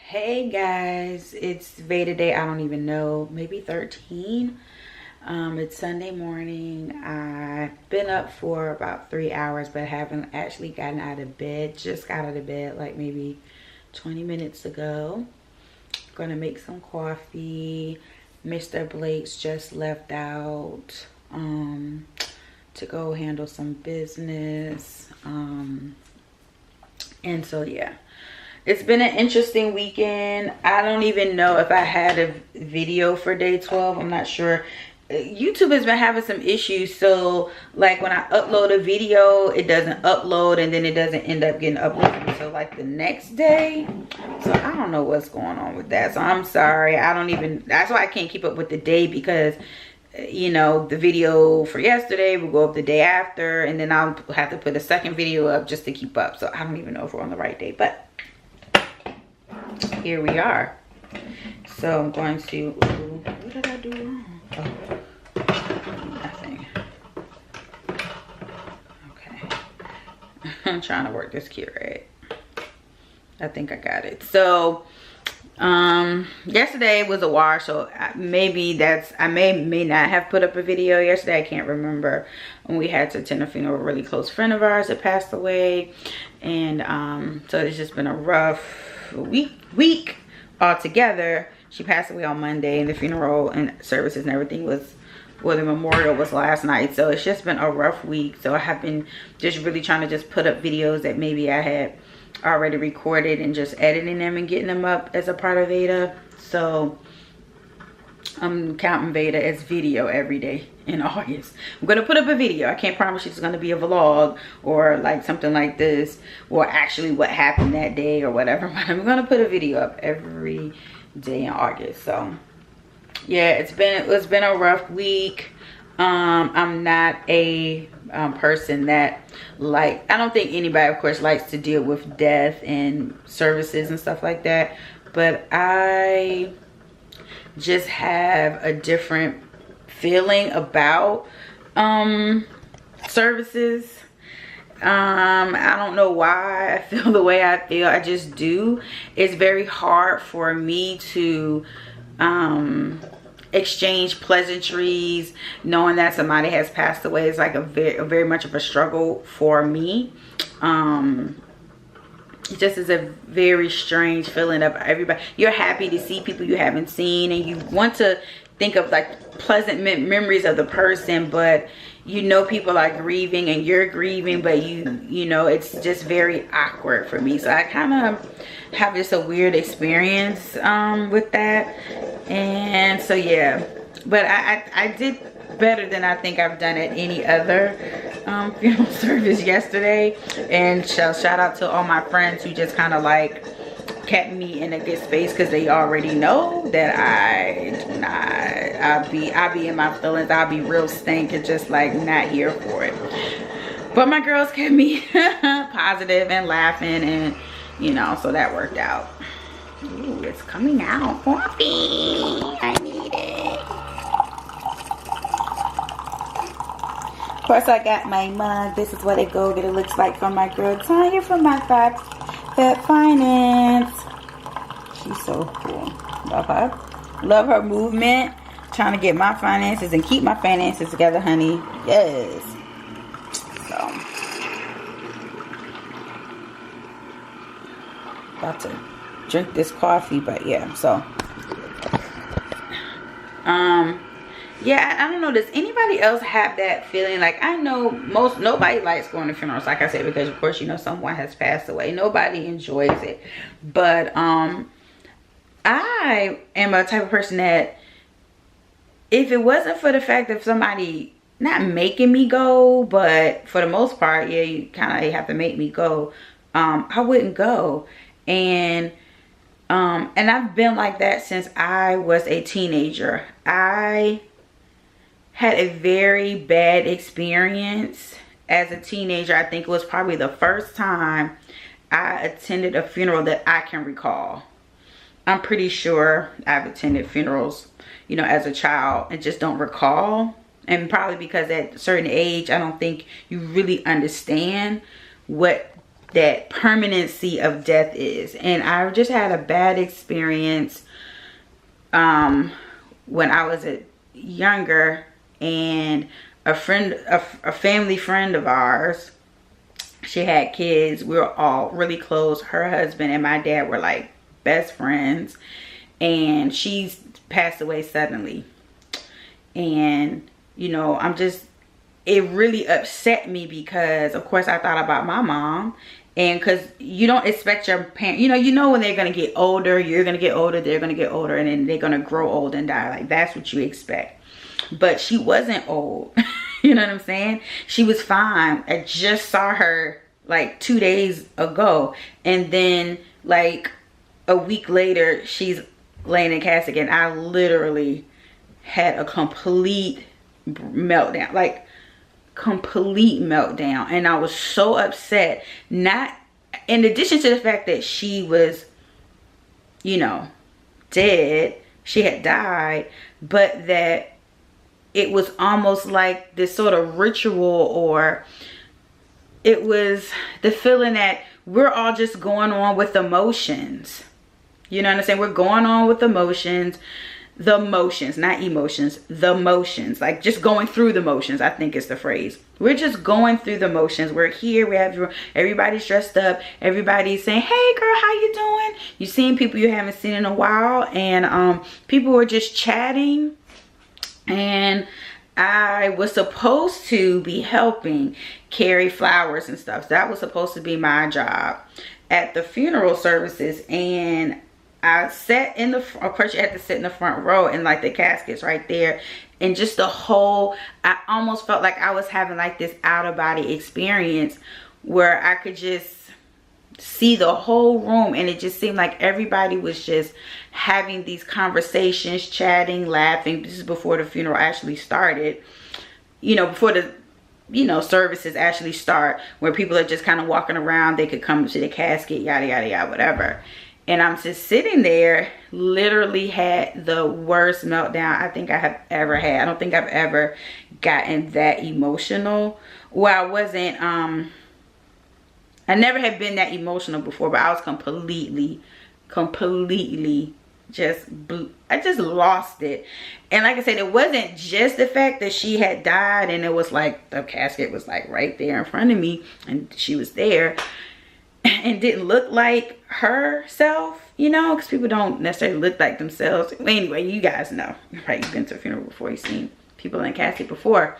Hey guys, it's Veda Day. I don't even know, maybe 13. It's Sunday morning. I've been up for about 3 hours, but haven't actually gotten out of bed. Just got out of bed like maybe 20 minutes ago. Gonna make some coffee. Mr. Blake's just left out to go handle some business. And so yeah. It's been an interesting weekend. I don't even know if I had a video for day 12. I'm not sure. YouTube has been having some issues. So like when I upload a video, it doesn't upload and then it doesn't end up getting uploaded until like the next day. So I don't know what's going on with that. So I'm sorry. That's why I can't keep up with the day, because you know, the video for yesterday will go up the day after, and then I'll have to put a second video up just to keep up. So I don't even know if we're on the right day, but here we are. So I'm going to, what did I do wrong? Oh, nothing. Okay. I'm trying to work this key right. I think I got it. So yesterday was a wash, so maybe I may not have put up a video yesterday. I can't remember. When we had to attend a funeral, a really close friend of ours that passed away, and so it's just been a rough week altogether. She passed away on Monday, and the funeral and services and everything was, well, the memorial was last night. So it's just been a rough week. So I have been just really trying to just put up videos that maybe I had already recorded and just editing them and getting them up as a part of Veda. So I'm counting Veda as video every day in August. I'm gonna put up a video. I can't promise it's gonna be a vlog or like something like this, or actually what happened that day or whatever, but I'm gonna put a video up every day in August. So yeah, it's been a rough week. I'm not a person that I don't think anybody, of course, likes to deal with death and services and stuff like that, but I just have a different feeling about services. I don't know why I feel the way I feel. I just do. It's very hard for me to exchange pleasantries knowing that somebody has passed away. Is like a very much of a struggle for me. It just is a very strange feeling of everybody. You're happy to see people you haven't seen, and you want to think of like pleasant memories of the person, but you know people are grieving and you're grieving, but you know it's just very awkward for me. So I kind of have just a weird experience with that. And so yeah, but I did better than I think I've done at any other funeral service yesterday. And shout out to all my friends who just kind of like kept me in a good space, because they already know that I'll be in my feelings. I'll be real stank and just like not here for it. But my girls kept me positive and laughing, and you know, so that worked out. Ooh, it's coming out. Coffee, I need it. Of course, I got my mug. This is what it looks like from my girl Tanya from my Fab Finance. She's so cool. Love her. Love her movement. Trying to get my finances and keep my finances together, honey. Yes. So, about to drink this coffee, but yeah. So, yeah, I don't know. Does anybody else have that feeling? Like, I know nobody likes going to funerals, like I said, because of course, you know, someone has passed away. Nobody enjoys it. But I am a type of person that if it wasn't for the fact of somebody not making me go, but for the most part, yeah, you kind of have to make me go, I wouldn't go. And I've been like that since I was a teenager. I had a very bad experience as a teenager. I think it was probably the first time I attended a funeral that I can recall. I'm pretty sure I've attended funerals, you know, as a child and just don't recall. And probably because at a certain age, I don't think you really understand what that permanency of death is. And I just had a bad experience when I was younger, and a family friend of ours, she had kids. We were all really close. Her husband and my dad were like best friends, and she's passed away suddenly. And you know, it really upset me because of course I thought about my mom. And because you don't expect your parents, you know when they're going to get older, you're going to get older, they're going to get older, and then they're going to grow old and die. Like, that's what you expect. But she wasn't old. You know what I'm saying? She was fine. I just saw her like 2 days ago. And then like a week later, she's laying in a casket. And I literally had a complete meltdown. Like, complete meltdown. And I was so upset. Not in addition to the fact that she was, you know, dead, she had died, but that it was almost like this sort of ritual, or it was the feeling that we're all just going on with emotions. You know what I'm saying? We're going on with emotions. The motions, not emotions, the motions, like just going through the motions, I think is the phrase. We're just going through the motions. We're here, we have everybody's dressed up, everybody's saying, hey girl, how you doing? You've seen people you haven't seen in a while, and people were just chatting. And I was supposed to be helping carry flowers and stuff. So that was supposed to be my job at the funeral services. And I sat in of course you had to sit in the front row, and like the casket's right there, and just the whole, I almost felt like I was having like this out of body experience where I could just see the whole room, and it just seemed like everybody was just having these conversations, chatting, laughing. This is before the funeral actually started, you know, before the services actually start, where people are just kind of walking around, they could come to the casket, yada yada yada, whatever. And I'm just sitting there, literally had the worst meltdown I think I have ever had. I don't think I've ever gotten that emotional. Well, I wasn't, I never had been that emotional before, but I was completely I just lost it. And like I said, it wasn't just the fact that she had died, and it was like the casket was like right there in front of me, and she was there and didn't look like herself, you know, because people don't necessarily look like themselves. Anyway, you guys know, right? You've been to a funeral before, you've seen people in a casket before.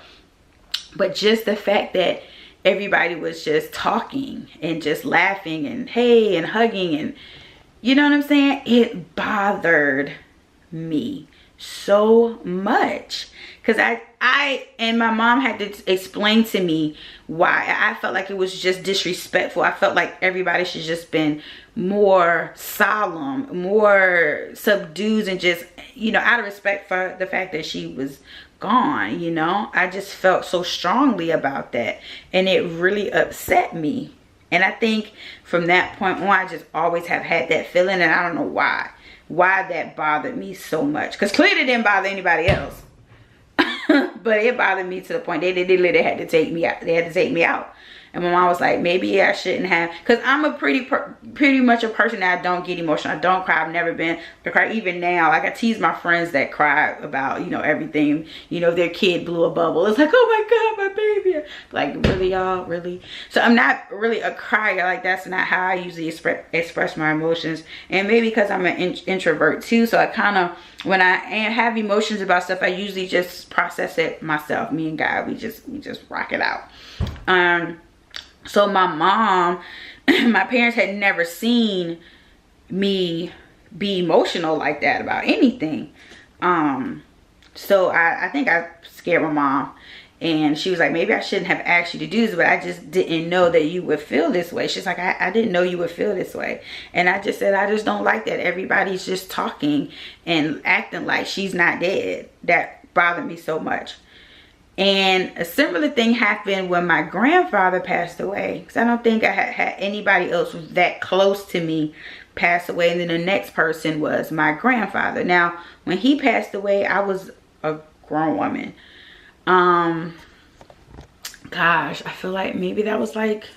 But just the fact that everybody was just talking and just laughing and hey and hugging, and you know what I'm saying, it bothered me so much, because I and my mom had to explain to me why. I felt like it was just disrespectful. I felt like everybody should just been more solemn, more subdued, and just, you know, out of respect for the fact that she was gone, you know. I just felt so strongly about that, and it really upset me. And I think from that point on, I just always have had that feeling, and I don't know why that bothered me so much, because clearly it didn't bother anybody else. But it bothered me to the point they had to take me out. They had to take me out. And my mom was like, maybe I shouldn't have, because I'm a pretty much a person that I don't get emotional. I don't cry. I've never been to cry. Even now, like I tease my friends that cry about, you know, everything. You know, their kid blew a bubble. It's like, oh my God, my baby. Like, really, y'all, really? So I'm not really a crier. Like, that's not how I usually express my emotions. And maybe because I'm an introvert too, so I kind of, when I have emotions about stuff, I usually just process it myself. Me and God, we just rock it out. So my mom, my parents had never seen me be emotional like that about anything. So I think I scared my mom, and she was like, maybe I shouldn't have asked you to do this, but I just didn't know that you would feel this way. She's like, I didn't know you would feel this way. And I just said, I just don't like that everybody's just talking and acting like she's not dead. That bothered me so much. And a similar thing happened when my grandfather passed away, because I don't think I had anybody else that close to me pass away. And then the next person was my grandfather. Now, when he passed away, I was a grown woman. Gosh, I feel like maybe that was like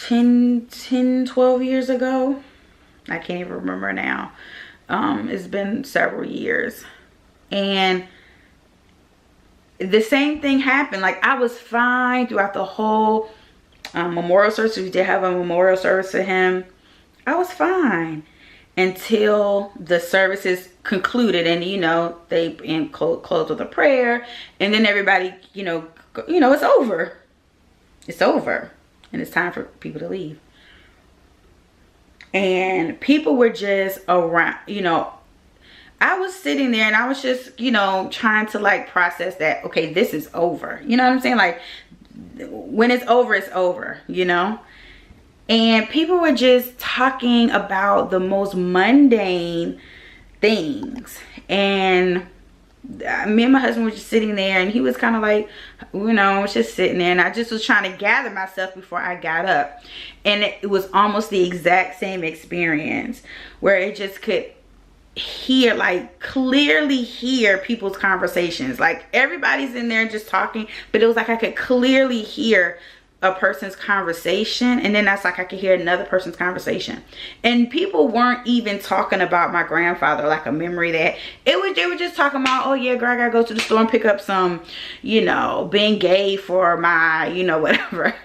12 years ago. I can't even remember now. It's been several years. And the same thing happened. Like, I was fine throughout the whole memorial service. We did have a memorial service for him. I was fine until the services concluded, and they closed with a prayer, and then everybody it's over. It's over, and it's time for people to leave. And people were just around, I was sitting there and I was just, trying to like process that, okay, this is over. You know what I'm saying? Like, when it's over, it's over, And people were just talking about the most mundane things. And me and my husband were just sitting there, and he was kind of like, I was just sitting there, and I just was trying to gather myself before I got up. And it was almost the exact same experience, where it just could hear, like, clearly hear people's conversations. Like, everybody's in there just talking, but it was like I could clearly hear a person's conversation, and then that's like I could hear another person's conversation. And people weren't even talking about my grandfather, like a memory that they were just talking about, oh yeah, girl, I gotta go to the store and pick up some, being gay for my, whatever.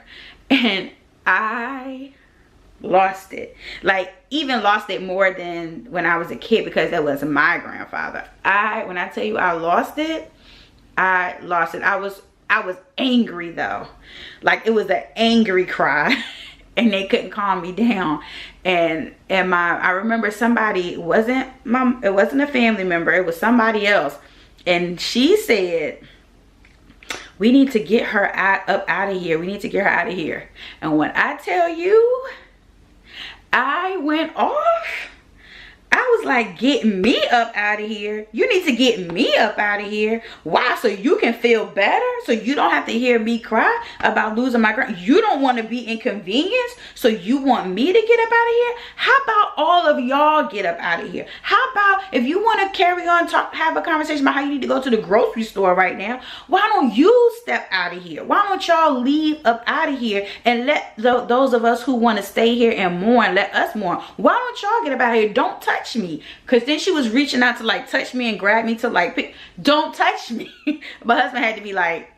And I lost it. Like, even lost it more than when I was a kid, because that wasn't my grandfather. When I tell you I lost it, I lost it. I was angry though. Like, it was an angry cry. And they couldn't calm me down. And I remember somebody, it wasn't a family member, it was somebody else. And she said, we need to get her up out of here. We need to get her out of here. And when I tell you, I went off. I was like, get me up out of here. You need to get me up out of here. Why? So you can feel better? So you don't have to hear me cry about losing my grand. You don't want to be inconvenienced, so you want me to get up out of here? How about all of y'all get up out of here? How about if you want to carry on, have a conversation about how you need to go to the grocery store right now, why don't you step out of here? Why don't y'all leave up out of here and let those of us who want to stay here and mourn, let us mourn? Why don't y'all get up out of here? Don't touch me. Because then she was reaching out to like touch me and grab me to like pick. Don't touch me. My husband had to be like,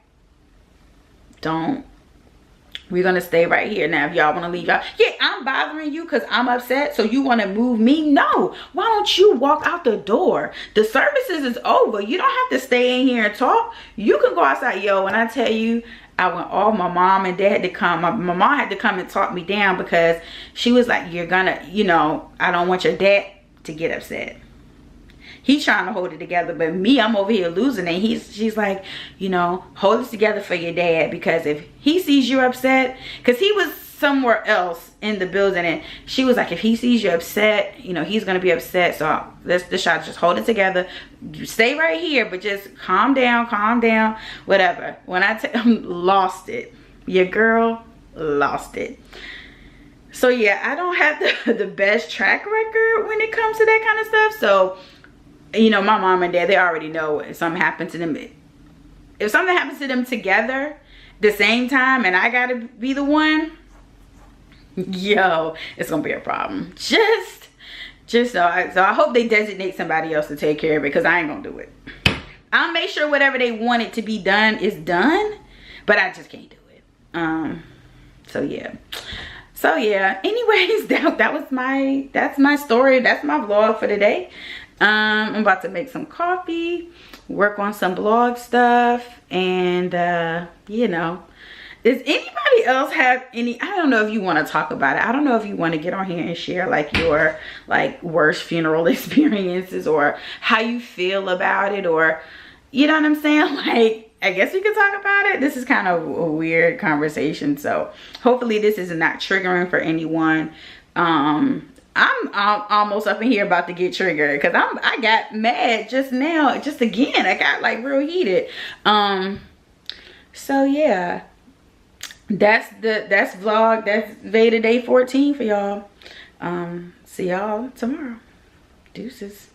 don't. We're gonna stay right here. Now if y'all want to leave, y'all, yeah, I'm bothering you because I'm upset, so you want to move me? No. Why don't you walk out the door? The services is over. You don't have to stay in here and talk. You can go outside. Yo, when I tell you, I went off. My mom and dad had to come. My mom had to come and talk me down, because she was like, you're gonna, I don't want your dad to get upset. He's trying to hold it together, but me, I'm over here losing it. She's like, hold it together for your dad, because if he sees you upset, because he was somewhere else in the building, and she was like, if he sees you upset, he's gonna be upset. So let's just hold it together. You stay right here, but just calm down, whatever. When I lost it, your girl lost it. So yeah, I don't have the best track record when it comes to that kind of stuff. So, my mom and dad, they already know if something happens to them. If something happens to them together the same time and I gotta be the one, yo, it's gonna be a problem. So I hope they designate somebody else to take care of it, because I ain't gonna do it. I'll make sure whatever they want it to be done is done, but I just can't do it. So yeah, anyways, that's my story. That's my vlog for today. I'm about to make some coffee, work on some blog stuff, and does anybody else have any, I don't know if you want to talk about it. I don't know if you want to get on here and share like your worst funeral experiences, or how you feel about it, or you know what I'm saying? Like, I guess we could talk about it. This is kind of a weird conversation, so hopefully this is not triggering for anyone. I'm almost up in here about to get triggered, because I got mad just now, just again. I got like real heated. So yeah, that's vlog. That's Veda Day 14 for y'all. See y'all tomorrow. Deuces.